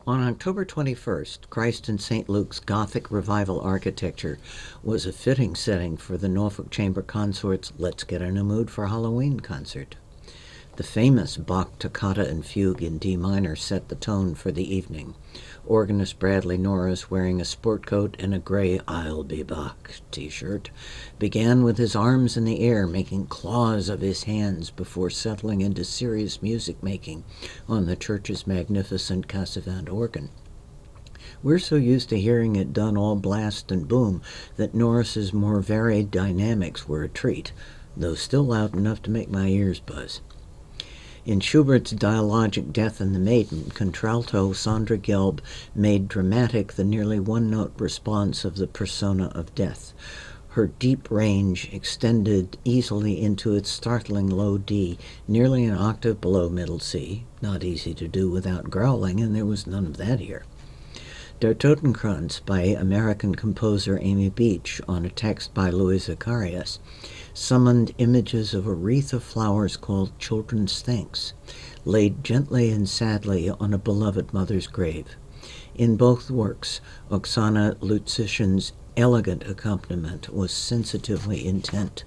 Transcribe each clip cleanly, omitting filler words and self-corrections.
On October 21st, Christ in St. Luke's Gothic Revival architecture was a fitting setting for the Norfolk Chamber Consort's Let's Get in a Mood for Halloween concert. The famous Bach Toccata and Fugue in D minor set the tone for the evening. Organist Bradley Norris, wearing a sport coat and a gray "I'll be Bach" t-shirt, began with his arms in the air, making claws of his hands before settling into serious music making on the church's magnificent Cassavant organ. We're so used to hearing it done all blast and boom that Norris's more varied dynamics were a treat, though still loud enough to make my ears buzz. In Schubert's dialogic Death and the Maiden, contralto Sandra Gelb made dramatic the nearly one-note response of the persona of death. Her deep range extended easily into its startling low D, nearly an octave below middle C, not easy to do without growling, and there was none of that here. Der Totenkranz by American composer Amy Beach, on a text by Louis Zacharias, summoned images of a wreath of flowers called Children's Thanks, laid gently and sadly on a beloved mother's grave. In both works, Oksana Lutzishin's elegant accompaniment was sensitively intent.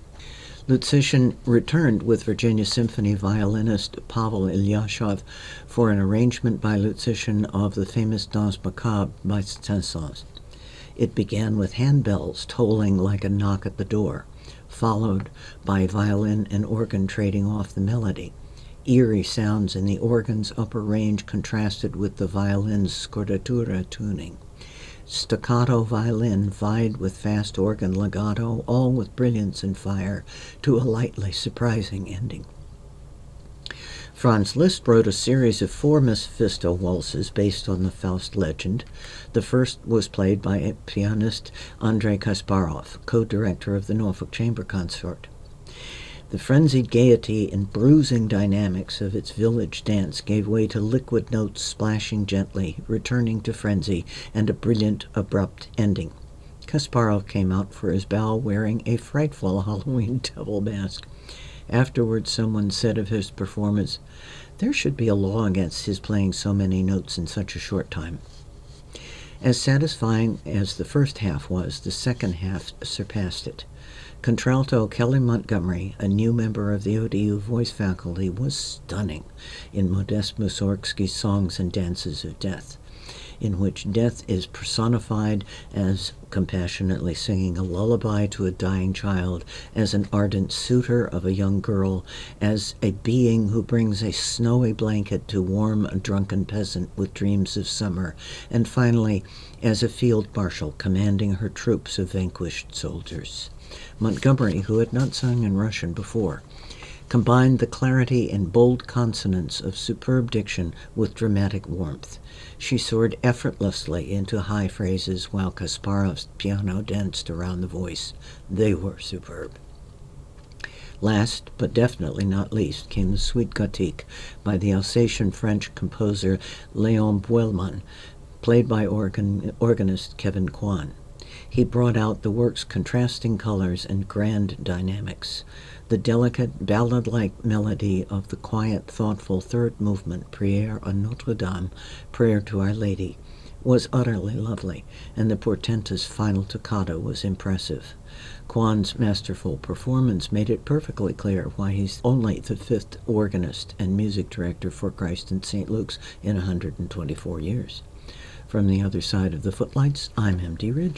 Lutzishin returned with Virginia Symphony violinist Pavel Ilyashov for an arrangement by Lutzishin of the famous Danse Macabre by Saint-Saëns. It began with handbells tolling like a knock at the door, followed by violin and organ trading off the melody. Eerie sounds in the organ's upper range contrasted with the violin's scordatura tuning. Staccato violin vied with fast organ legato, all with brilliance and fire, to a lightly surprising ending. Franz Liszt wrote a series of 4 Mephisto waltzes based on the Faust legend. The first was played by pianist Andrei Kasparov, co-director of the Norfolk Chamber Consort. The frenzied gaiety and bruising dynamics of its village dance gave way to liquid notes splashing gently, returning to frenzy, and a brilliant, abrupt ending. Kasparov came out for his bow wearing a frightful Halloween devil mask. Afterwards, someone said of his performance, "There should be a law against his playing so many notes in such a short time." As satisfying as the first half was, the second half surpassed it. Contralto Kelly Montgomery, a new member of the ODU voice faculty, was stunning in Modest Mussorgsky's Songs and Dances of Death, in which death is personified as compassionately singing a lullaby to a dying child, as an ardent suitor of a young girl, as a being who brings a snowy blanket to warm a drunken peasant with dreams of summer, and finally as a field marshal commanding her troops of vanquished soldiers. Montgomery, who had not sung in Russian before, combined the clarity and bold consonants of superb diction with dramatic warmth. She soared effortlessly into high phrases while Kasparov's piano danced around the voice. They were superb. Last, but definitely not least, came the Suite Gothique by the Alsatian-French composer Léon Boelman, played by organist Kevin Kwan. He brought out the work's contrasting colors and grand dynamics. The delicate, ballad-like melody of the quiet, thoughtful third movement, Prière à Notre-Dame, Prayer to Our Lady, was utterly lovely, and the portentous final toccata was impressive. Kwan's masterful performance made it perfectly clear why he's only the 5th organist and music director for Christ in St. Luke's in 124 years. From the other side of the Footlights, I'm M.D. Ridge.